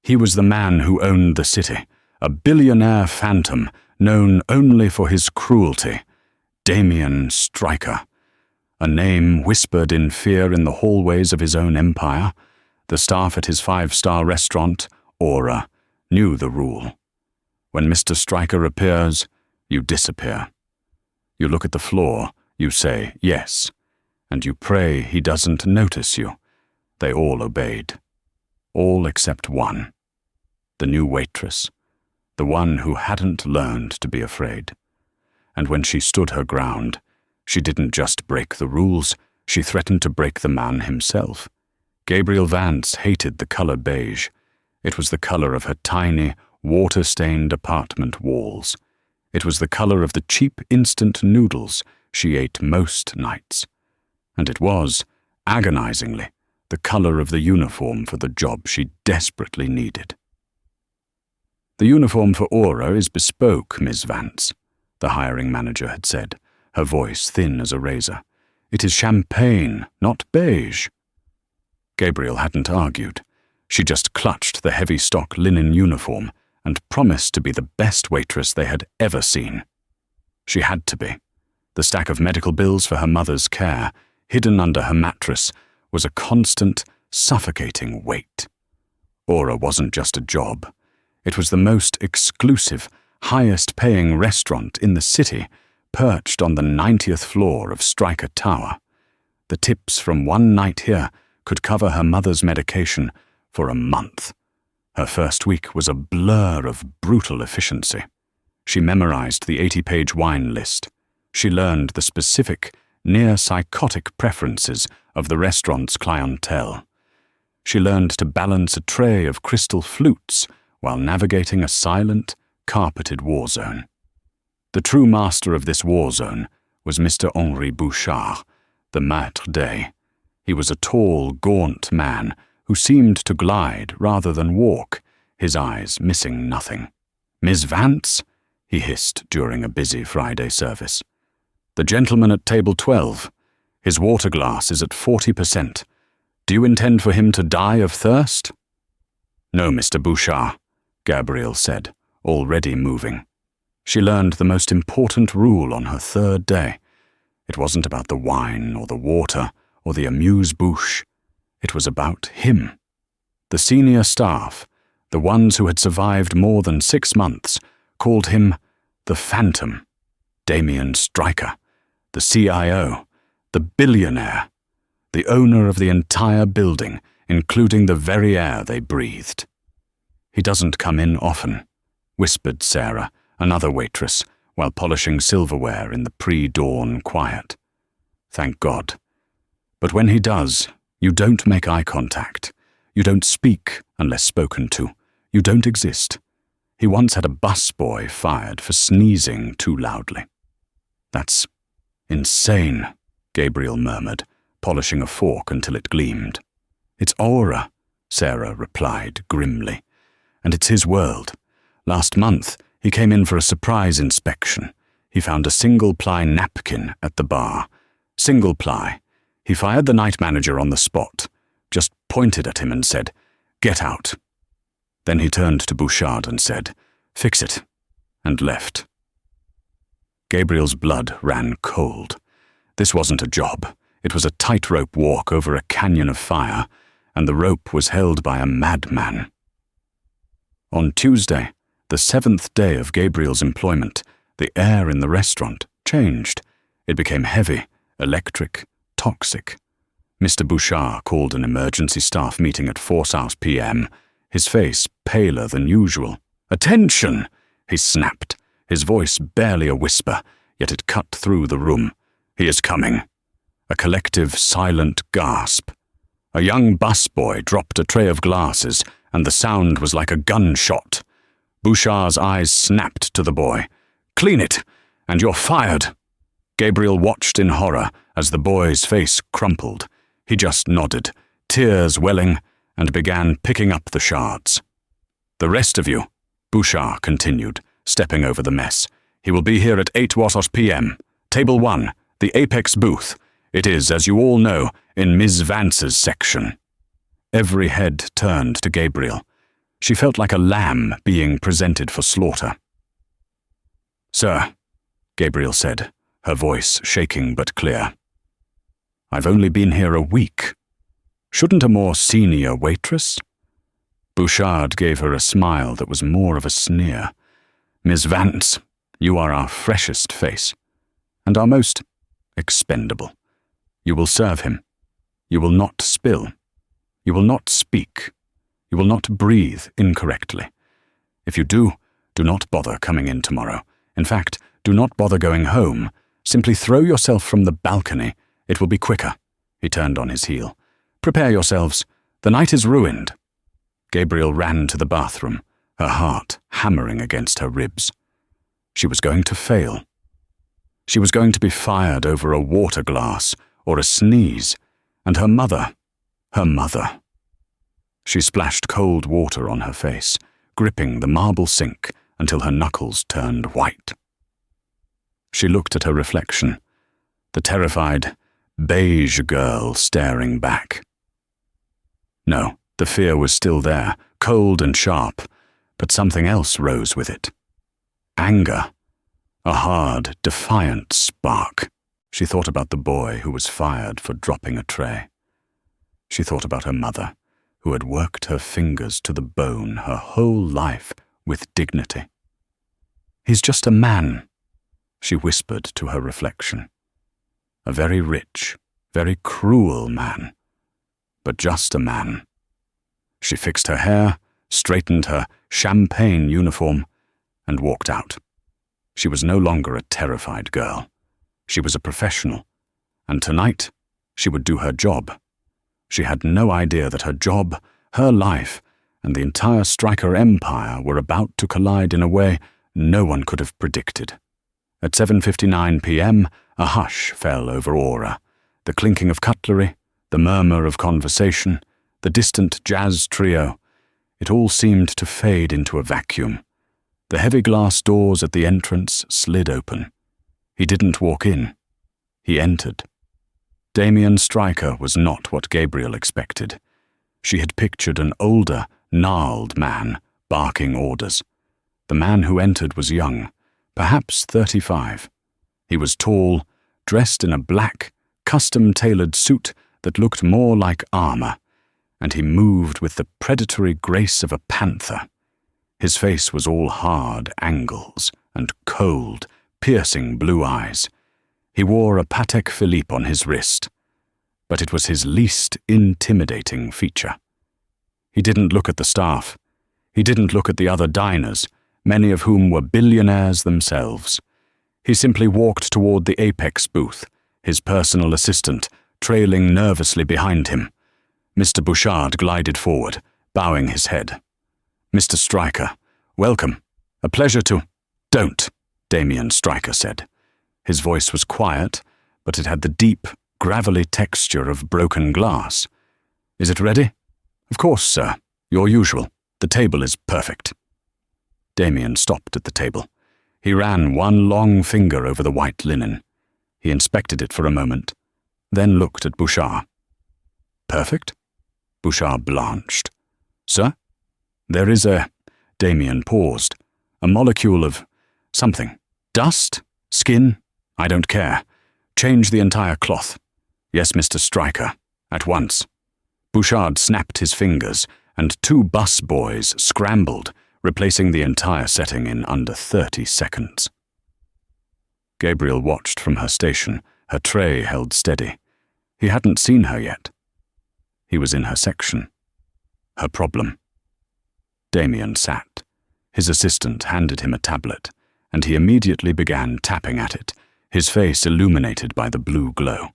He was the man who owned the city, a billionaire phantom known only for his cruelty. Damien Stryker. A name whispered in fear in the hallways of his own empire. The staff at his 5-star restaurant, Aura, knew the rule. When Mr. Stryker appears, you disappear. You look at the floor, you say yes, and you pray he doesn't notice you. They all obeyed. All except one. The new waitress. The one who hadn't learned to be afraid. And when she stood her ground, she didn't just break the rules, she threatened to break the man himself. Gabriel Vance hated the color beige. It was the color of her tiny, water-stained apartment walls. It was the color of the cheap instant noodles she ate most nights. And it was, agonizingly, the color of the uniform for the job she desperately needed. The uniform for Aura is bespoke, Ms. Vance, the hiring manager had said, her voice thin as a razor. It is champagne, not beige. Gabriel hadn't argued. She just clutched the heavy stock linen uniform and promised to be the best waitress they had ever seen. She had to be. The stack of medical bills for her mother's care, hidden under her mattress, was a constant, suffocating weight. Aura wasn't just a job. It was the most exclusive, highest-paying restaurant in the city, perched on the 90th floor of Stryker Tower. The tips from one night here could cover her mother's medication for a month. Her first week was a blur of brutal efficiency. She memorized the 80-page wine list. She learned the specific, near-psychotic preferences of the restaurant's clientele. She learned to balance a tray of crystal flutes while navigating a silent, carpeted war zone. The true master of this war zone was Mr. Henri Bouchard, the maître d'. He was a tall, gaunt man who seemed to glide rather than walk, his eyes missing nothing. "Miss Vance?" he hissed during a busy Friday service. "The gentleman at table 12. His water glass is at 40%. Do you intend for him to die of thirst?" "No, Mr. Bouchard," Gabrielle said, already moving. She learned the most important rule on her third day. It wasn't about the wine or the water or the amuse-bouche. It was about him. The senior staff, the ones who had survived more than 6 months, called him the Phantom, Damien Stryker, the CIO, the billionaire, the owner of the entire building, including the very air they breathed. "He doesn't come in often," whispered Sarah, another waitress, while polishing silverware in the pre-dawn quiet. "Thank God. But when he does, you don't make eye contact. You don't speak unless spoken to. You don't exist. He once had a busboy fired for sneezing too loudly." "That's insane," Gabriel murmured, polishing a fork until it gleamed. "It's Aura," Sarah replied grimly. "And it's his world. Last month, he came in for a surprise inspection. He found a single-ply napkin at the bar. Single-ply. He fired the night manager on the spot, just pointed at him and said, 'Get out.' Then he turned to Bouchard and said, 'Fix it,' and left." Gabriel's blood ran cold. This wasn't a job. It was a tightrope walk over a canyon of fire, and the rope was held by a madman. On Tuesday, the 7th day of Gabriel's employment, the air in the restaurant changed. It became heavy, electric, toxic. Mr. Bouchard called an emergency staff meeting at 4 p.m., his face paler than usual. "Attention!" he snapped, his voice barely a whisper, yet it cut through the room. "He is coming." A collective, silent gasp. A young busboy dropped a tray of glasses, and the sound was like a gunshot. Bouchard's eyes snapped to the boy. "Clean it, and you're fired." Gabriel watched in horror as the boy's face crumpled. He just nodded, tears welling, and began picking up the shards. "The rest of you," Bouchard continued, stepping over the mess. "He will be here at 8 p.m. Table 1, the Apex booth. It is, as you all know, in Ms. Vance's section." Every head turned to Gabriel. She felt like a lamb being presented for slaughter. "Sir," Gabriel said, her voice shaking but clear. "I've only been here a week. Shouldn't a more senior waitress?" Bouchard gave her a smile that was more of a sneer. "Miss Vance, you are our freshest face, and our most expendable. You will serve him. You will not spill. You will not speak. You will not breathe incorrectly. If you do not bother coming in tomorrow. In fact, do not bother going home. Simply throw yourself from the balcony. It will be quicker." He turned on his heel. "Prepare yourselves. The night is ruined." Gabriel ran to the bathroom, her heart hammering against her ribs. She was going to fail. She was going to be fired over a water glass or a sneeze, and her mother. She splashed cold water on her face, gripping the marble sink until her knuckles turned white. She looked at her reflection, the terrified, beige girl staring back. No, the fear was still there, cold and sharp, but something else rose with it. Anger. A hard, defiant spark. She thought about the boy who was fired for dropping a tray. She thought about her mother, who had worked her fingers to the bone her whole life with dignity. "He's just a man," she whispered to her reflection. A very rich, very cruel man, but just a man. She fixed her hair, straightened her champagne uniform, and walked out. She was no longer a terrified girl. She was a professional, and tonight she would do her job. She had no idea that her job, her life, and the entire Stryker empire were about to collide in a way no one could have predicted. At 7:59 p.m., a hush fell over Aura. The clinking of cutlery, the murmur of conversation, the distant jazz trio. It all seemed to fade into a vacuum. The heavy glass doors at the entrance slid open. He didn't walk in. He entered. Damien Stryker was not what Gabriel expected. She had pictured an older, gnarled man barking orders. The man who entered was young, perhaps 35. He was tall, dressed in a black, custom-tailored suit that looked more like armor, and he moved with the predatory grace of a panther. His face was all hard angles and cold, piercing blue eyes. He wore a Patek Philippe on his wrist, but it was his least intimidating feature. He didn't look at the staff. He didn't look at the other diners, many of whom were billionaires themselves. He simply walked toward the Apex booth, his personal assistant trailing nervously behind him. Mr. Bouchard glided forward, bowing his head. "Mr. Stryker, welcome. A pleasure to—" "Don't," Damien Stryker said. His voice was quiet, but it had the deep, gravelly texture of broken glass. "Is it ready?" "Of course, sir. Your usual. The table is perfect." Damien stopped at the table. He ran one long finger over the white linen. He inspected it for a moment, then looked at Bouchard. "Perfect?" Bouchard blanched. "Sir? There is a—" Damien paused. "A molecule of something. Dust? Skin? I don't care. Change the entire cloth. Yes, Mr. Stryker. At once." Bouchard snapped his fingers, and 2 bus boys scrambled, replacing the entire setting in under 30 seconds. Gabriel watched from her station, her tray held steady. He hadn't seen her yet. He was in her section. Her problem. Damien sat. His assistant handed him a tablet, and he immediately began tapping at it, his face illuminated by the blue glow.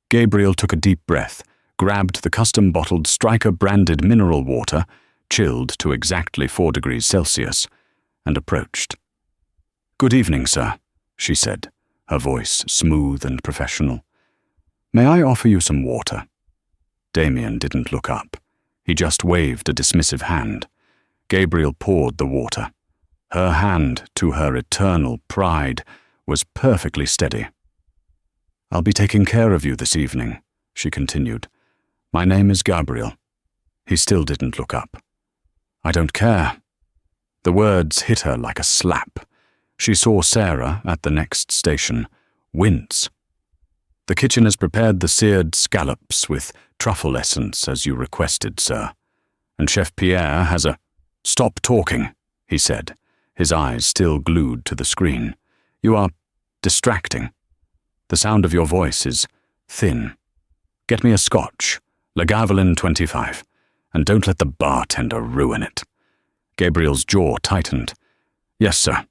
Gabriel took a deep breath, grabbed the custom-bottled Stryker-branded mineral water, chilled to exactly 4 degrees Celsius, and approached. "Good evening, sir," she said, her voice smooth and professional. "May I offer you some water?" Damien didn't look up. He just waved a dismissive hand. Gabriel poured the water. Her hand, to her eternal pride, was perfectly steady. "I'll be taking care of you this evening," she continued. "My name is Gabriel." He still didn't look up. I don't care. The words hit her like a slap. She saw Sarah, at the next station, wince. The kitchen has prepared the seared scallops with truffle essence as you requested, sir. And Chef Pierre has a— Stop talking, he said, his eyes still glued to the screen. You are distracting. The sound of your voice is thin. Get me a scotch, Lagavulin 25, and don't let the bartender ruin it. Gabriel's jaw tightened. Yes, sir.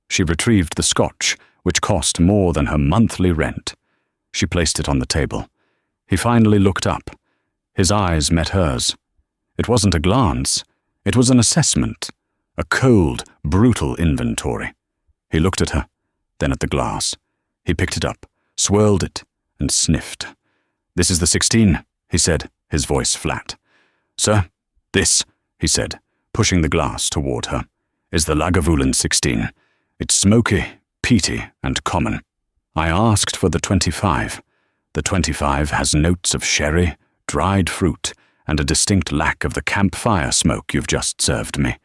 She retrieved the scotch, which cost more than her monthly rent. She placed it on the table. He finally looked up. His eyes met hers. It wasn't a glance. It was an assessment, a cold, brutal inventory. He looked at her, then at the glass. He picked it up, swirled it, and sniffed. This is the 16, he said, his voice flat. Sir, this, he said, pushing the glass toward her, is the Lagavulin 16. It's smoky, peaty, and common. I asked for the 25. The 25 has notes of sherry, dried fruit, and a distinct lack of the campfire smoke you've just served me.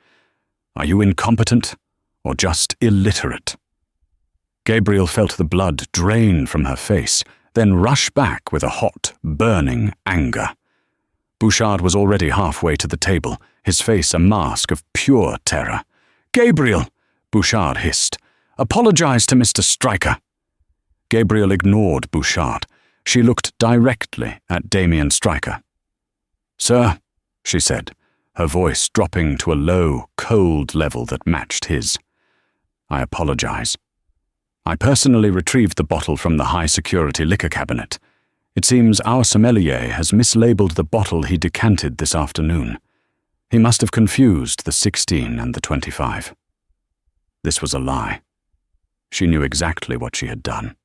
Are you incompetent or just illiterate? Gabriel felt the blood drain from her face, then rush back with a hot, burning anger. Bouchard was already halfway to the table, his face a mask of pure terror. Gabriel, Bouchard hissed. Apologize to Mr. Stryker. Gabriel ignored Bouchard. She looked directly at Damien Stryker. Sir, she said, her voice dropping to a low, cold level that matched his. I apologize. I personally retrieved the bottle from the high-security liquor cabinet. It seems our sommelier has mislabeled the bottle he decanted this afternoon. He must have confused the 16 and the 25. This was a lie. She knew exactly what she had done.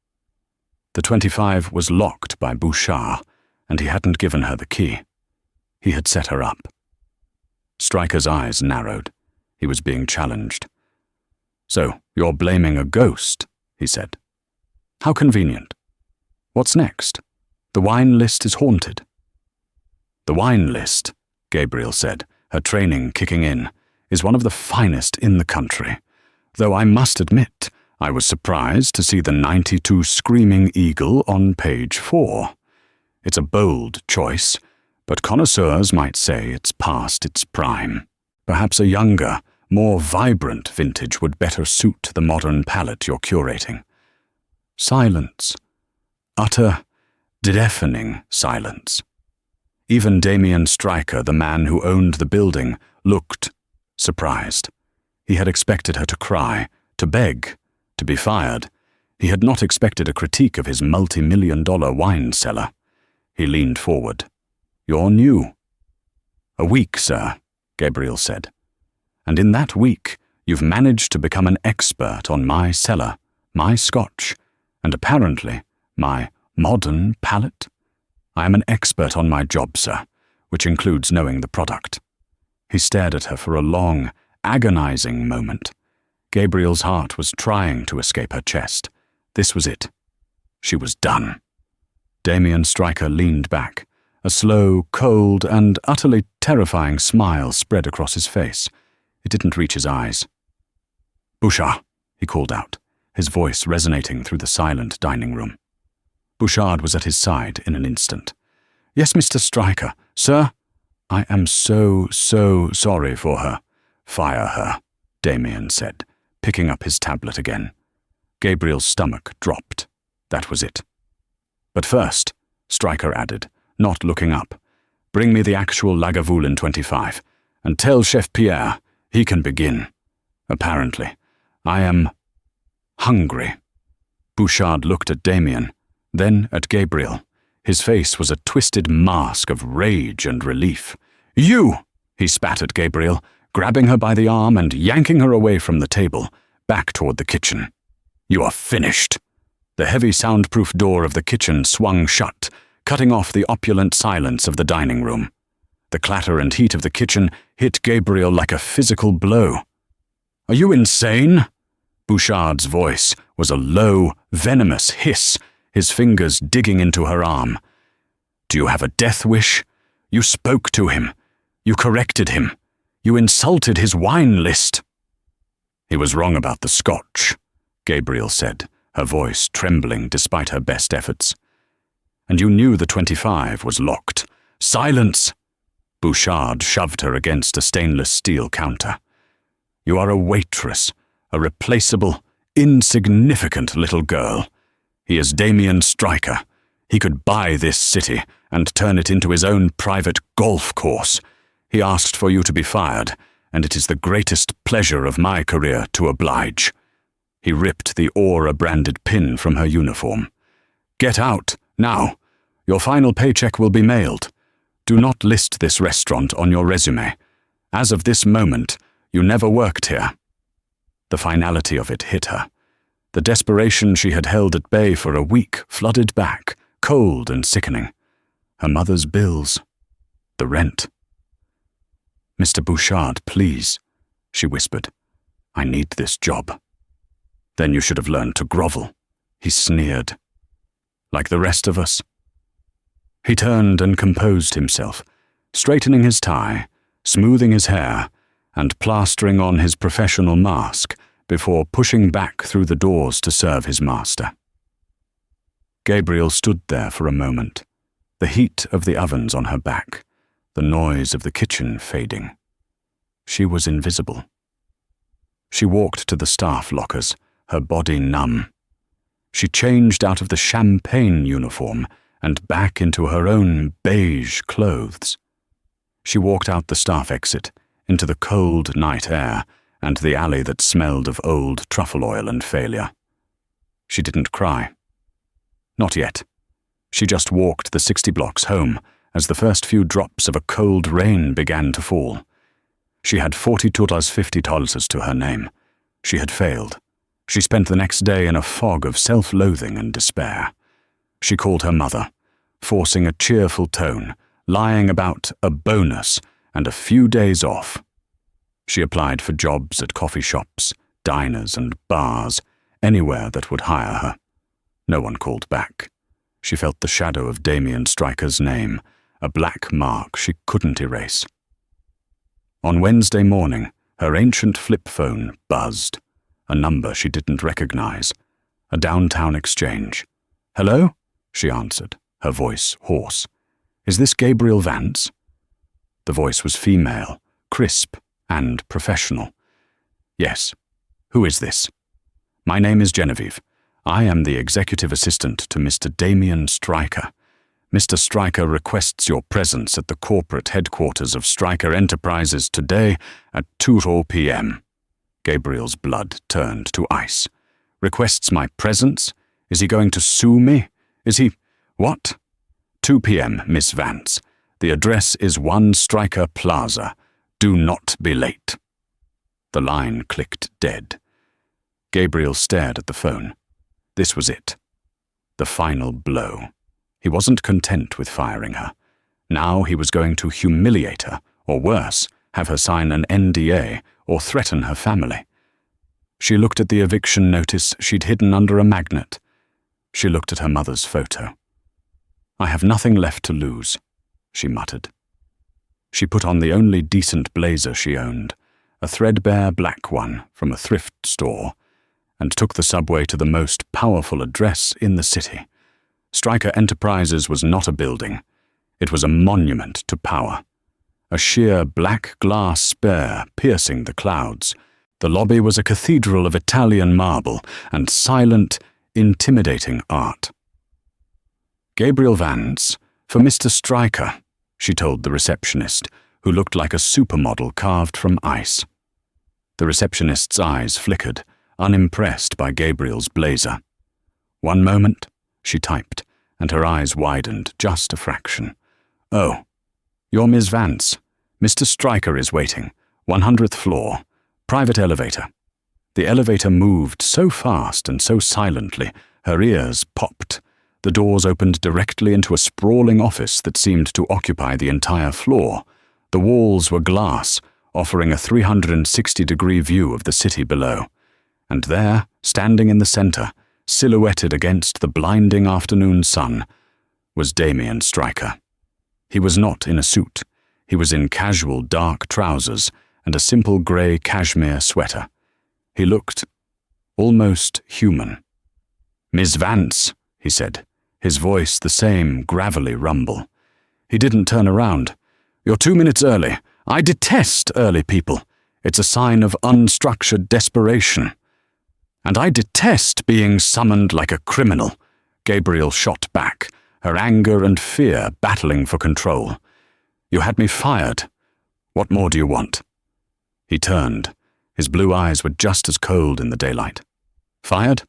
The 25 was locked by Bouchard, and he hadn't given her the key. He had set her up. Stryker's eyes narrowed. He was being challenged. So, you're blaming a ghost, he said. How convenient. What's next? The wine list is haunted. The wine list, Gabriel said, her training kicking in, is one of the finest in the country. Though I must admit, I was surprised to see the 92 Screaming Eagle on page 4. It's a bold choice, but connoisseurs might say it's past its prime. Perhaps a younger, more vibrant vintage would better suit the modern palate you're curating. Silence. Utter, deafening silence. Even Damien Stryker, the man who owned the building, looked surprised. He had expected her to cry, to beg, to be fired. He had not expected a critique of his multi-million-dollar wine cellar. He leaned forward. You're new. A week, sir, Gabriel said. And in that week, you've managed to become an expert on my cellar, my scotch, and apparently my modern palate. I am an expert on my job, sir, which includes knowing the product. He stared at her for a long, agonizing moment. Gabriel's heart was trying to escape her chest. This was it. She was done. Damien Stryker leaned back. A slow, cold, and utterly terrifying smile spread across his face. It didn't reach his eyes. Bouchard, he called out, his voice resonating through the silent dining room. Bouchard was at his side in an instant. Yes, Mr. Stryker. Sir? I am so sorry for her. Fire her, Damien said, picking up his tablet again. Gabriel's stomach dropped. That was it. But first, Stryker added, not looking up, bring me the actual Lagavulin 25, and tell Chef Pierre he can begin. Apparently, I am hungry. Bouchard looked at Damien, then at Gabriel. His face was a twisted mask of rage and relief. You! He spat at Gabriel, grabbing her by the arm and yanking her away from the table, back toward the kitchen. You are finished. The heavy soundproof door of the kitchen swung shut, cutting off the opulent silence of the dining room. The clatter and heat of the kitchen hit Gabriel like a physical blow. Are you insane? Bouchard's voice was a low, venomous hiss, his fingers digging into her arm. Do you have a death wish? You spoke to him. You corrected him. You insulted his wine list." "He was wrong about the scotch," Gabriel said, her voice trembling despite her best efforts. "And you knew the 25 was locked." "Silence!" Bouchard shoved her against a stainless steel counter. "You are a waitress, a replaceable, insignificant little girl. He is Damien Stryker. He could buy this city and turn it into his own private golf course. He asked for you to be fired, and it is the greatest pleasure of my career to oblige." He ripped the Aura-branded pin from her uniform. "Get out, now. Your final paycheck will be mailed. Do not list this restaurant on your resume. As of this moment, you never worked here." The finality of it hit her. The desperation she had held at bay for a week flooded back, cold and sickening. Her mother's bills. The rent. "Mr. Bouchard, please," she whispered. "I need this job." "Then you should have learned to grovel," he sneered. "Like the rest of us." He turned and composed himself, straightening his tie, smoothing his hair, and plastering on his professional mask before pushing back through the doors to serve his master. Gabriel stood there for a moment, the heat of the ovens on her back, the noise of the kitchen fading. She was invisible. She walked to the staff lockers, her body numb. She changed out of the champagne uniform and back into her own beige clothes. She walked out the staff exit, into the cold night air and the alley that smelled of old truffle oil and failure. She didn't cry. Not yet. She just walked the 60 blocks home as the first few drops of a cold rain began to fall. She had $42.50 to her name. She had failed. She spent the next day in a fog of self-loathing and despair. She called her mother, forcing a cheerful tone, lying about a bonus and a few days off. She applied for jobs at coffee shops, diners and bars, anywhere that would hire her. No one called back. She felt the shadow of Damien Stryker's name, a black mark she couldn't erase. On Wednesday morning, her ancient flip phone buzzed, a number she didn't recognize, a downtown exchange. "Hello?" she answered, her voice hoarse. "Is this Gabriel Vance?" The voice was female, crisp and professional. "Yes. Who is this?" "My name is Genevieve. I am the executive assistant to Mr. Damien Stryker. Mr. Stryker requests your presence at the corporate headquarters of Stryker Enterprises today at 2 p.m. Gabriel's blood turned to ice. "Requests my presence? Is he going to sue me? Is he— What?" 2 p.m., Miss Vance. The address is 1 Stryker Plaza. Do not be late." The line clicked dead. Gabriel stared at the phone. This was it. The final blow. He wasn't content with firing her. Now he was going to humiliate her, or worse, have her sign an NDA or threaten her family. She looked at the eviction notice she'd hidden under a magnet. She looked at her mother's photo. "I have nothing left to lose," she muttered. She put on the only decent blazer she owned, a threadbare black one from a thrift store, and took the subway to the most powerful address in the city. Stryker Enterprises was not a building. It was a monument to power. A sheer black glass spire piercing the clouds. The lobby was a cathedral of Italian marble and silent, intimidating art. "Gabriel Vance, for Mr. Stryker," she told the receptionist, who looked like a supermodel carved from ice. The receptionist's eyes flickered, unimpressed by Gabriel's blazer. "1 moment," she typed, and her eyes widened just a fraction. "Oh, you're Ms. Vance. Mr. Stryker is waiting. 100th floor. Private elevator." The elevator moved so fast and so silently, her ears popped. The doors opened directly into a sprawling office that seemed to occupy the entire floor. The walls were glass, offering a 360-degree view of the city below. And there, standing in the center, silhouetted against the blinding afternoon sun, was Damien Stryker. He was not in a suit. He was in casual dark trousers and a simple grey cashmere sweater. He looked almost human. "Miss Vance," he said, his voice the same gravelly rumble. He didn't turn around. "You're 2 minutes early. I detest early people. It's a sign of unstructured desperation. And I detest being summoned like a criminal," Gabriel shot back, her anger and fear battling for control. "You had me fired. What more do you want?" He turned. His blue eyes were just as cold in the daylight. "Fired?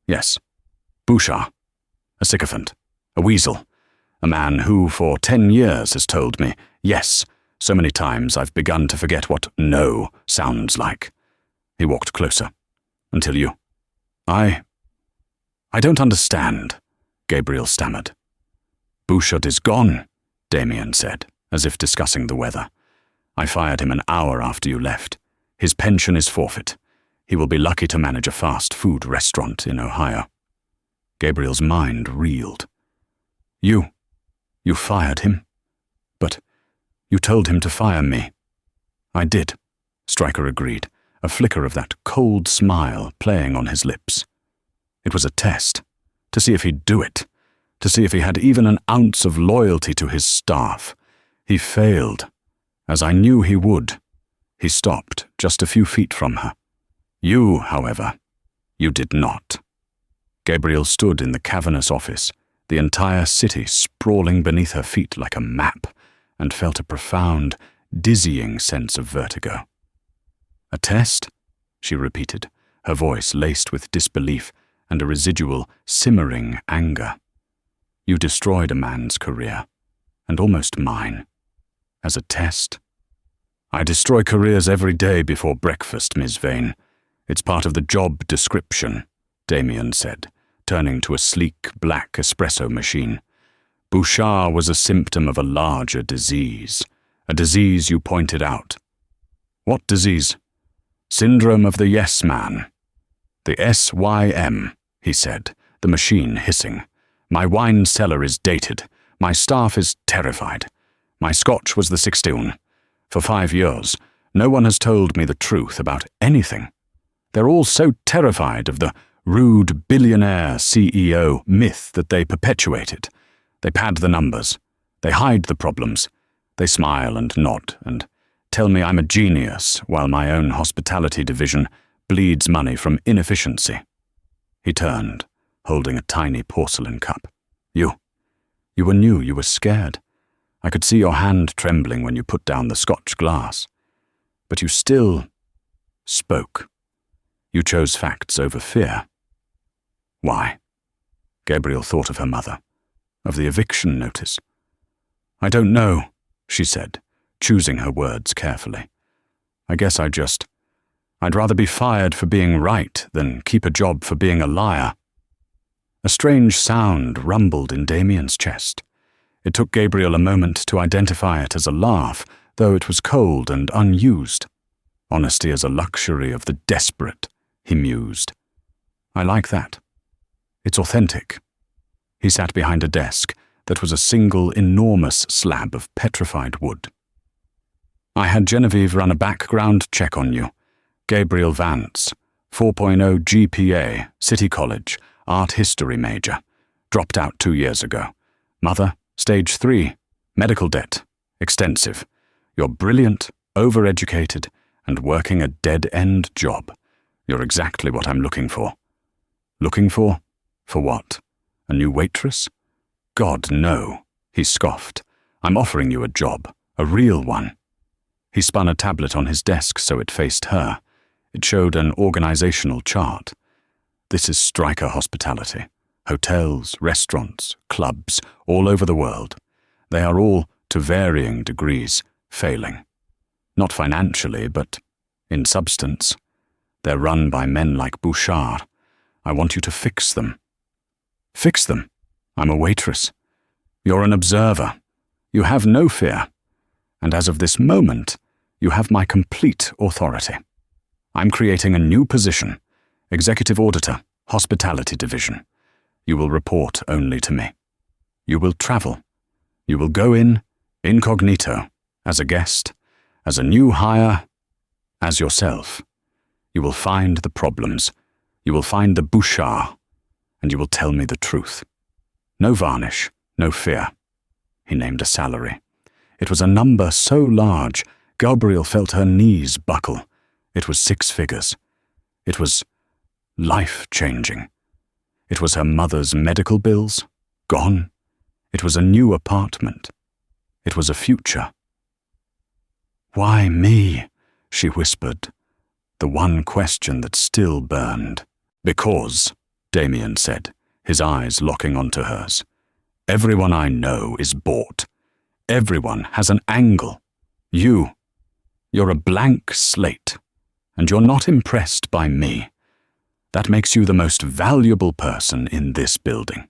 Yes. Bouchard. A sycophant. A weasel. A man who, for 10 years, has told me, yes, so many times I've begun to forget what no sounds like." He walked closer. "Until you. I don't understand," Gabriel stammered. "Bouchard is gone," Damien said, as if discussing the weather. "I fired him an hour after you left. His pension is forfeit. He will be lucky to manage a fast food restaurant in Ohio." Gabriel's mind reeled. You fired him? But you told him to fire me." "I did," Stryker agreed, a flicker of that cold smile playing on his lips. "It was a test, to see if he'd do it, to see if he had even an ounce of loyalty to his staff. He failed, as I knew he would." He stopped just a few feet from her. "You, however, you did not." Gabriel stood in the cavernous office, the entire city sprawling beneath her feet like a map, and felt a profound, dizzying sense of vertigo. "A test?" she repeated, her voice laced with disbelief and a residual, simmering anger. "You destroyed a man's career, and almost mine. As a test?" "I destroy careers every day before breakfast, Miss Vane. It's part of the job description," Damien said, turning to a sleek black espresso machine. "Bouchard was a symptom of a larger disease, a disease you pointed out." "What disease?" "Syndrome of the yes man." "The SYM, he said, the machine hissing. "My wine cellar is dated. My staff is terrified. My scotch was the 16. For 5 years, no one has told me the truth about anything. They're all so terrified of the rude billionaire CEO myth that they perpetuated. They pad the numbers. They hide the problems. They smile and nod and tell me I'm a genius while my own hospitality division bleeds money from inefficiency." He turned, holding a tiny porcelain cup. You were new, you were scared. I could see your hand trembling when you put down the Scotch glass. But you still spoke. You chose facts over fear." "Why?" Gabriel thought of her mother, of the eviction notice. "I don't know," she said, choosing her words carefully. "I guess I'd rather be fired for being right than keep a job for being a liar." A strange sound rumbled in Damien's chest. It took Gabriel a moment to identify it as a laugh, though it was cold and unused. "Honesty is a luxury of the desperate," he mused. "I like that. It's authentic." He sat behind a desk that was a single enormous slab of petrified wood. "I had Genevieve run a background check on you. Gabriel Vance, 4.0 GPA, City College, art history major. Dropped out 2 years ago. Mother, stage 3, medical debt, extensive. You're brilliant, overeducated, and working a dead-end job. You're exactly what I'm looking for." "Looking for? For what? A new waitress?" "God, no," he scoffed. "I'm offering you a job, a real one." He spun a tablet on his desk so it faced her. It showed an organizational chart. "This is Stryker Hospitality. Hotels, restaurants, clubs, all over the world. They are all, to varying degrees, failing. Not financially, but in substance. They're run by men like Bouchard. I want you to fix them." "Fix them? I'm a waitress." "You're an observer. You have no fear. And as of this moment, you have my complete authority. I'm creating a new position, Executive Auditor, Hospitality Division. You will report only to me. You will travel. You will go in, incognito, as a guest, as a new hire, as yourself. You will find the problems. You will find the bouchard, and you will tell me the truth. No varnish, no fear." He named a salary. It was a number so large, Gabriel felt her knees buckle. It was 6 figures. It was life-changing. It was her mother's medical bills, gone. It was a new apartment. It was a future. "Why me?" she whispered, the one question that still burned. "Because," Damien said, his eyes locking onto hers, "everyone I know is bought. Everyone has an angle. You're a blank slate, and you're not impressed by me. That makes you the most valuable person in this building."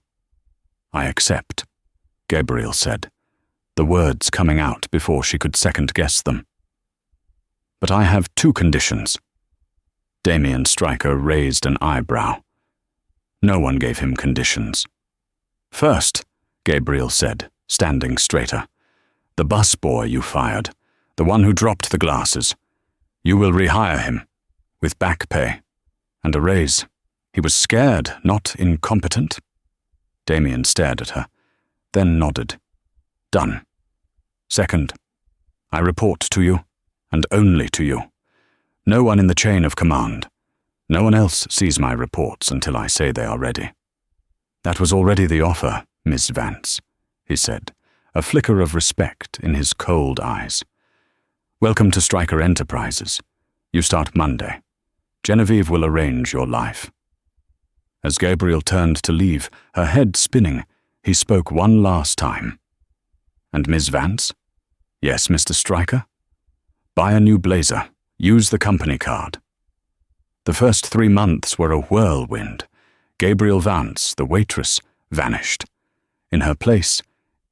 "I accept," Gabriel said, the words coming out before she could second-guess them. "But I have 2 conditions." Damien Stryker raised an eyebrow. No one gave him conditions. "First," Gabriel said, standing straighter, "the busboy you fired, the one who dropped the glasses. You will rehire him, with back pay, and a raise. He was scared, not incompetent." Damien stared at her, then nodded. "Done. Second, I report to you, and only to you. No one in the chain of command. No one else sees my reports until I say they are ready." "That was already the offer, Miss Vance," he said, a flicker of respect in his cold eyes. "Welcome to Stryker Enterprises. You start Monday. Genevieve will arrange your life." As Gabriel turned to leave, her head spinning, he spoke one last time. "And Miss Vance?" "Yes, Mr. Stryker?" "Buy a new blazer. Use the company card." The first 3 months were a whirlwind. Gabriel Vance, the waitress, vanished. In her place,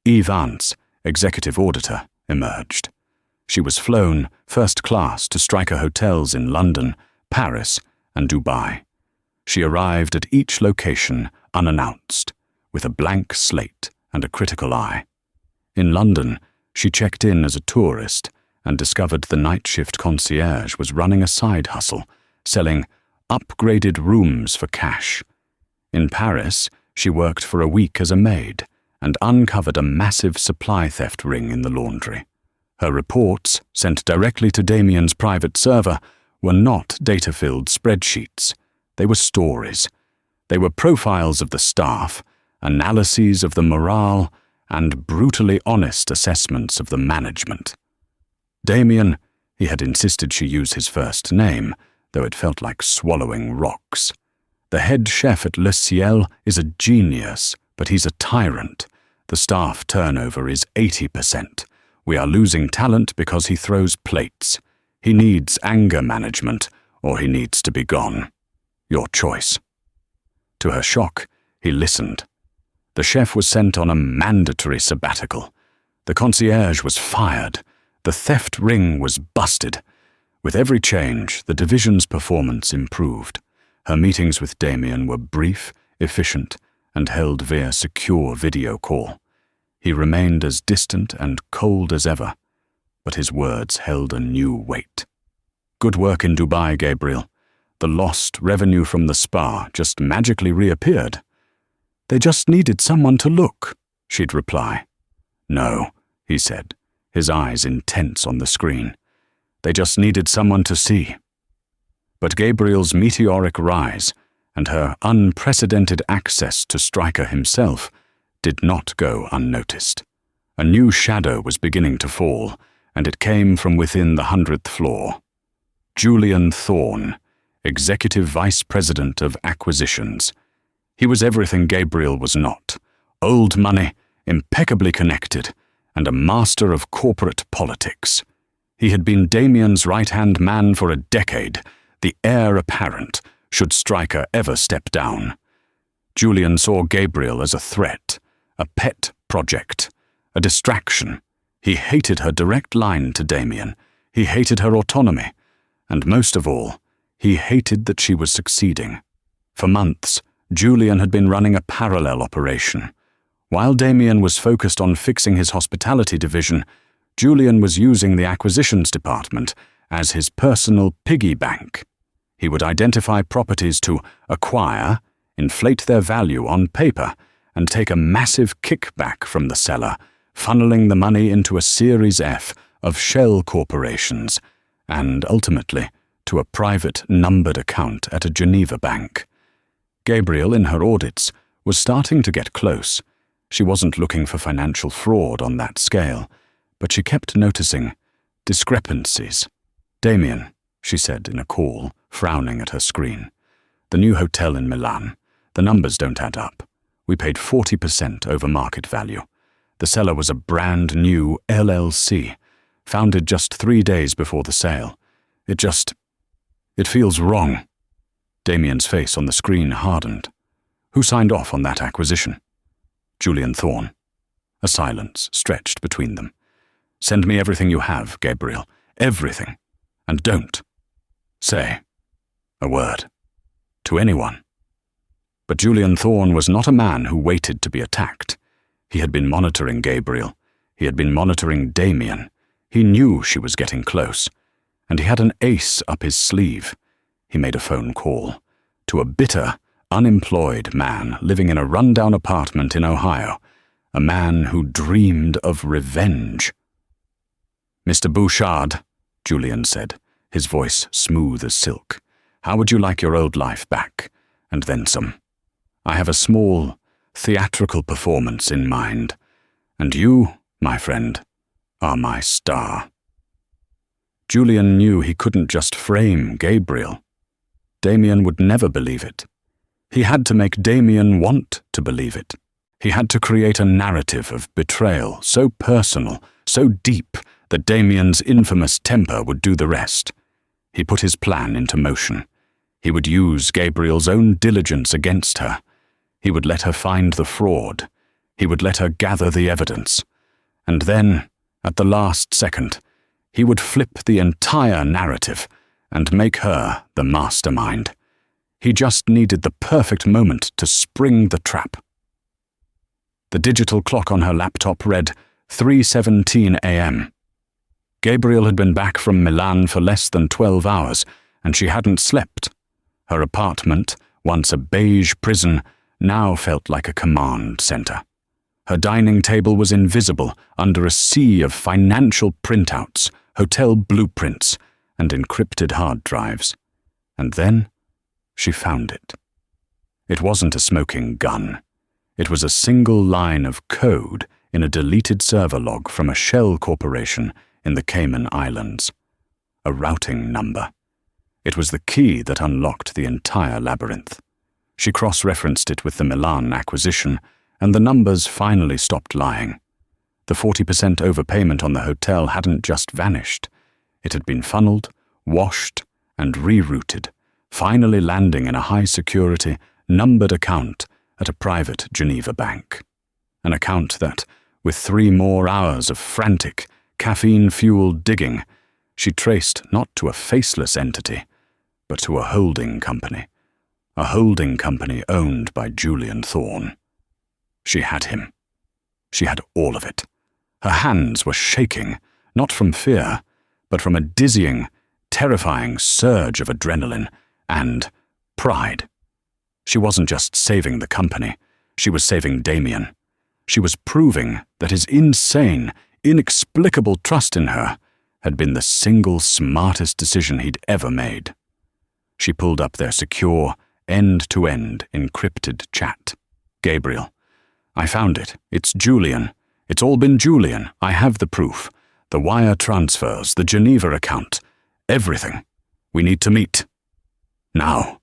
E. Vance, executive auditor, emerged. She was flown first class to Stryker hotels in London, Paris, and Dubai. She arrived at each location unannounced, with a blank slate and a critical eye. In London, she checked in as a tourist and discovered the night shift concierge was running a side hustle, selling upgraded rooms for cash. In Paris, she worked for a week as a maid and uncovered a massive supply theft ring in the laundry. Her reports, sent directly to Damien's private server, were not data-filled spreadsheets. They were stories. They were profiles of the staff, analyses of the morale, and brutally honest assessments of the management. Damien, he had insisted she use his first name, though it felt like swallowing rocks. The head chef at Le Ciel is a genius, but he's a tyrant. The staff turnover is 80%. We are losing talent because he throws plates. He needs anger management, or he needs to be gone. Your choice. To her shock, he listened. The chef was sent on a mandatory sabbatical. The concierge was fired. The theft ring was busted. With every change, the division's performance improved. Her meetings with Damien were brief, efficient, and held via secure video call. He remained as distant and cold as ever, but his words held a new weight. "Good work in Dubai, Gabriel. The lost revenue from the spa just magically reappeared." "They just needed someone to look," she'd reply. "No," he said, his eyes intense on the screen. "They just needed someone to see." But Gabriel's meteoric rise and her unprecedented access to Stryker himself did not go unnoticed. A new shadow was beginning to fall, and it came from within the 100th floor. Julian Thorne, Executive Vice President of Acquisitions. He was everything Gabriel was not: old money, impeccably connected, and a master of corporate politics. He had been Damien's right-hand man for a decade, the heir apparent, should Stryker ever step down. Julian saw Gabriel as a threat, a pet project, a distraction. He hated her direct line to Damien. He hated her autonomy. And most of all, he hated that she was succeeding. For months, Julian had been running a parallel operation. While Damien was focused on fixing his hospitality division, Julian was using the acquisitions department as his personal piggy bank. He would identify properties to acquire, inflate their value on paper, and take a massive kickback from the seller, funneling the money into a Series F of shell corporations, and ultimately to a private numbered account at a Geneva bank. Gabriel, in her audits, was starting to get close. She wasn't looking for financial fraud on that scale, but she kept noticing discrepancies. "Damien," she said in a call, frowning at her screen. "The new hotel in Milan. The numbers don't add up. We paid 40% over market value. The seller was a brand new LLC, founded just 3 days before the sale. It feels wrong." Damien's face on the screen hardened. "Who signed off on that acquisition?" "Julian Thorne." A silence stretched between them. "Send me everything you have, Gabriel. Everything. And don't say a word to anyone." But Julian Thorne was not a man who waited to be attacked. He had been monitoring Gabriel. He had been monitoring Damien. He knew she was getting close, and he had an ace up his sleeve. He made a phone call to a bitter, unemployed man living in a rundown apartment in Ohio, a man who dreamed of revenge. "Mr. Bouchard," Julian said, his voice smooth as silk, "how would you like your old life back, and then some? I have a small, theatrical performance in mind, and you, my friend, are my star." Julian knew he couldn't just frame Gabriel. Damien would never believe it. He had to make Damien want to believe it. He had to create a narrative of betrayal so personal, so deep, that Damien's infamous temper would do the rest. He put his plan into motion. He would use Gabriel's own diligence against her. He would let her find the fraud. He would let her gather the evidence. And then, at the last second, he would flip the entire narrative and make her the mastermind. He just needed the perfect moment to spring the trap. The digital clock on her laptop read 3:17 a.m. Gabriel had been back from Milan for less than 12 hours, and she hadn't slept. Her apartment, once a beige prison, now felt like a command center. Her dining table was invisible under a sea of financial printouts, hotel blueprints, and encrypted hard drives. And then she found it. It wasn't a smoking gun. It was a single line of code in a deleted server log from a shell corporation in the Cayman Islands. A routing number. It was the key that unlocked the entire labyrinth. She cross-referenced it with the Milan acquisition, and the numbers finally stopped lying. The 40% overpayment on the hotel hadn't just vanished. It had been funneled, washed, and rerouted, finally landing in a high-security, numbered account at a private Geneva bank. An account that, with 3 more hours of frantic, caffeine-fueled digging, she traced not to a faceless entity, but to a holding company owned by Julian Thorne. She had him. She had all of it. Her hands were shaking, not from fear, but from a dizzying, terrifying surge of adrenaline and pride. She wasn't just saving the company, she was saving Damien. She was proving that his insane, inexplicable trust in her had been the single smartest decision he'd ever made. She pulled up their secure, end-to-end encrypted chat. "Gabriel, I found it. It's Julian. It's all been Julian. I have the proof. The wire transfers, the Geneva account, everything. We need to meet. Now."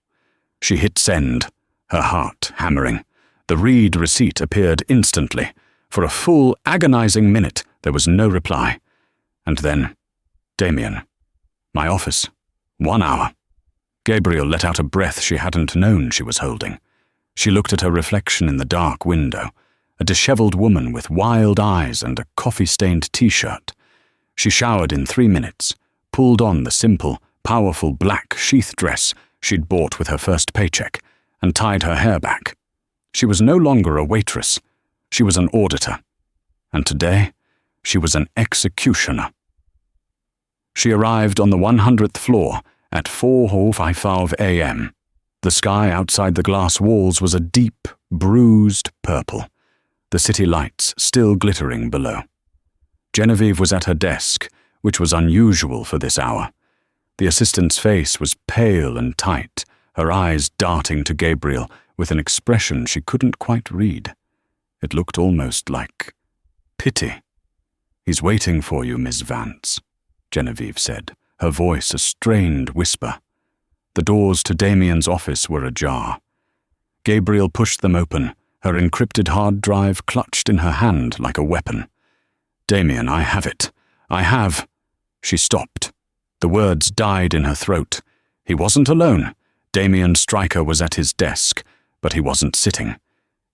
She hit send, her heart hammering. The read receipt appeared instantly. For a full, agonizing minute, there was no reply. And then, "Damien. My office. 1 hour." Gabriel let out a breath she hadn't known she was holding. She looked at her reflection in the dark window, a disheveled woman with wild eyes and a coffee-stained t-shirt. She showered in 3 minutes, pulled on the simple, powerful black sheath dress she'd bought with her first paycheck, and tied her hair back. She was no longer a waitress. She was an auditor. And today, she was an executioner. She arrived on the 100th floor at 4:55 a.m. The sky outside the glass walls was a deep, bruised purple, the city lights still glittering below. Genevieve was at her desk, which was unusual for this hour. The assistant's face was pale and tight, her eyes darting to Gabriel with an expression she couldn't quite read. It looked almost like pity. "He's waiting for you, Miss Vance," Genevieve said, her voice a strained whisper. The doors to Damien's office were ajar. Gabriel pushed them open, her encrypted hard drive clutched in her hand like a weapon. "Damien, I have it. I have—" She stopped. The words died in her throat. He wasn't alone. Damien Stryker was at his desk, but he wasn't sitting.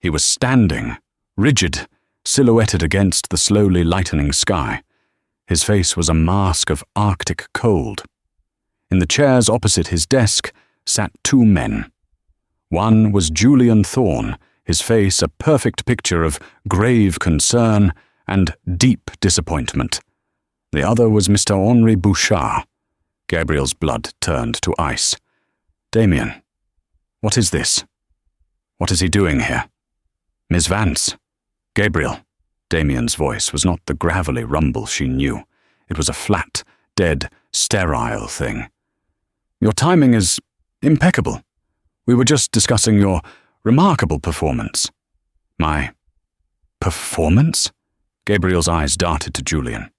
He was standing, rigid, silhouetted against the slowly lightening sky. His face was a mask of Arctic cold. In the chairs opposite his desk sat two men. One was Julian Thorne, his face a perfect picture of grave concern and deep disappointment. The other was Mr. Henri Bouchard. Gabriel's blood turned to ice. "Damien, what is this? What is he doing here?" "Miss Vance." "Gabriel." Damien's voice was not the gravelly rumble she knew. It was a flat, dead, sterile thing. "Your timing is impeccable. We were just discussing your remarkable performance." "My performance?" Gabriel's eyes darted to Julian.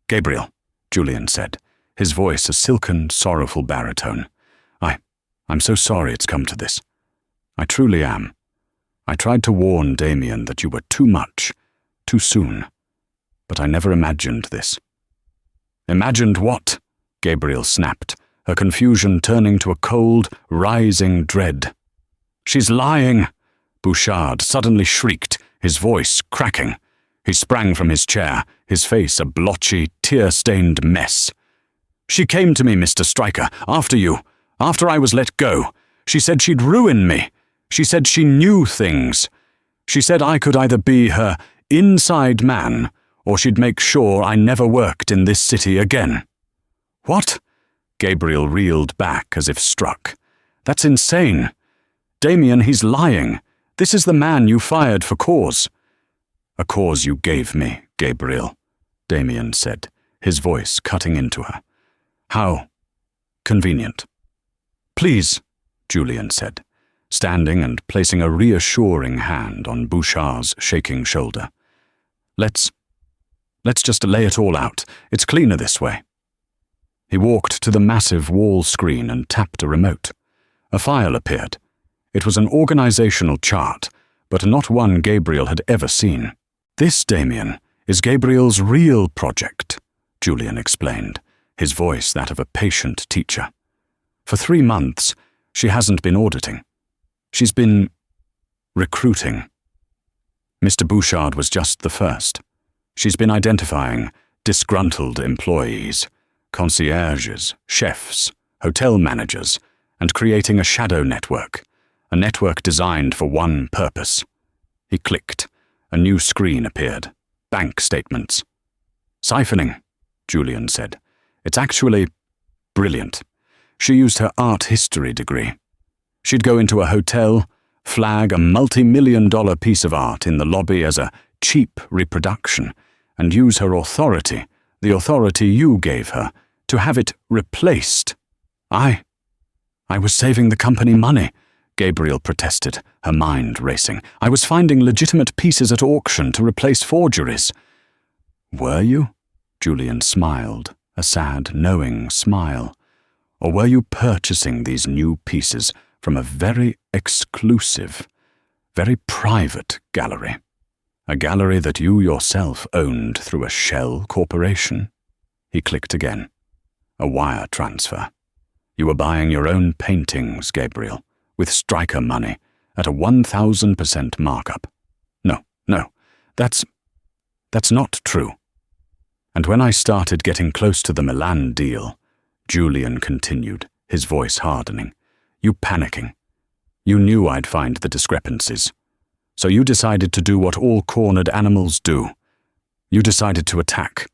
"Gabriel," Julian said, his voice a silken, sorrowful baritone. I'm so sorry it's come to this. I truly am. I tried to warn Damien that you were too much, too soon, but I never imagined this." "Imagined what?" Gabriel snapped, her confusion turning to a cold, rising dread. "She's lying!" Bouchard suddenly shrieked, his voice cracking. He sprang from his chair, his face a blotchy, tear-stained mess. "She came to me, Mr. Stryker, after I was let go. She said she'd ruin me. She said she knew things. She said I could either be her inside man, or she'd make sure I never worked in this city again." "What?" Gabriel reeled back as if struck. "That's insane. Damien, he's lying. This is the man you fired for cause." "A cause you gave me, Gabriel," Damien said, his voice cutting into her. "How convenient." "Please," Julian said, standing and placing a reassuring hand on Bouchard's shaking shoulder. Let's just lay it all out. It's cleaner this way." He walked to the massive wall screen and tapped a remote. A file appeared. It was an organizational chart, but not one Gabriel had ever seen. "This, Damien, is Gabriel's real project," Julian explained, his voice that of a patient teacher. "For 3 months, she hasn't been auditing. She's been recruiting. Mr. Bouchard was just the first. She's been identifying disgruntled employees, concierges, chefs, hotel managers, and creating a shadow network, a network designed for one purpose." He clicked. A new screen appeared. Bank statements. "Siphoning," Julian said. "It's actually brilliant. She used her art history degree. She'd go into a hotel, flag a multi-million-dollar piece of art in the lobby as a cheap reproduction, and use her authority, the authority you gave her, to have it replaced. I was saving the company money," Gabriel protested, her mind racing. "I was finding legitimate pieces at auction to replace forgeries." "Were you?" Julian smiled, a sad, knowing smile. "Or were you purchasing these new pieces from a very exclusive, very private gallery? A gallery that you yourself owned through a shell corporation?" He clicked again. "A wire transfer. You were buying your own paintings, Gabriel, with Stryker money, at a 1,000% markup. No, that's not true." "And when I started getting close to the Milan deal," Julian continued, his voice hardening, "you panicking. You knew I'd find the discrepancies. So you decided to do what all cornered animals do. You decided to attack.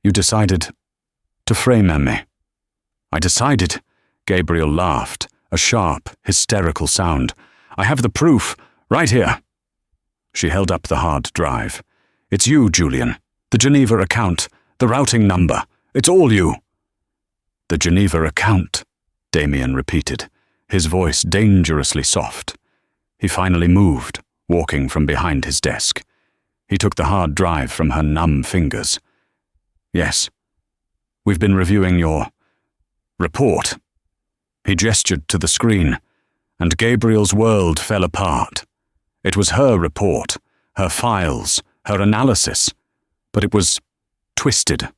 You decided to frame me. I decided, Gabriel laughed, a sharp, hysterical sound. I have the proof, right here. She held up the hard drive. It's you, Julian. The Geneva account, the routing number. It's all you. The Geneva account, Damien repeated, his voice dangerously soft. He finally moved, walking from behind his desk. He took the hard drive from her numb fingers. Yes. We've been reviewing your report. He gestured to the screen, and Gabriel's world fell apart. It was her report, her files, her analysis, but it was twisted,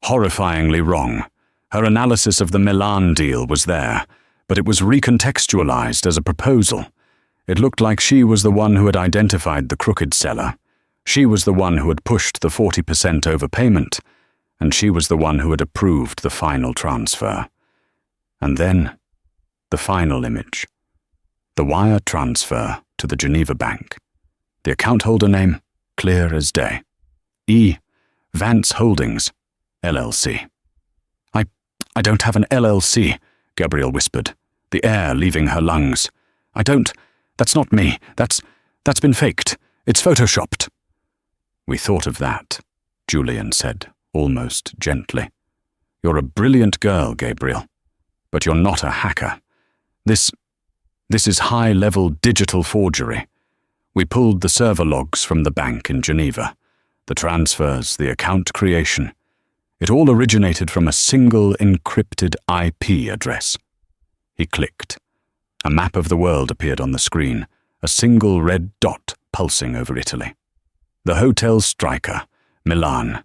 horrifyingly wrong. Her analysis of the Milan deal was there, but it was recontextualized as a proposal. It looked like she was the one who had identified the crooked seller. She was the one who had pushed the 40% overpayment, and she was the one who had approved the final transfer. And then, the final image. The wire transfer to the Geneva bank. The account holder name, clear as day. E. Vance Holdings, LLC. I don't have an LLC, Gabrielle whispered, the air leaving her lungs. That's not me. That's been faked. It's photoshopped. We thought of that, Julian said, almost gently. You're a brilliant girl, Gabriel, but you're not a hacker. This is high-level digital forgery. We pulled the server logs from the bank in Geneva, the transfers, the account creation. It all originated from a single encrypted IP address. He clicked. A map of the world appeared on the screen, a single red dot pulsing over Italy. The Hotel Striker, Milan,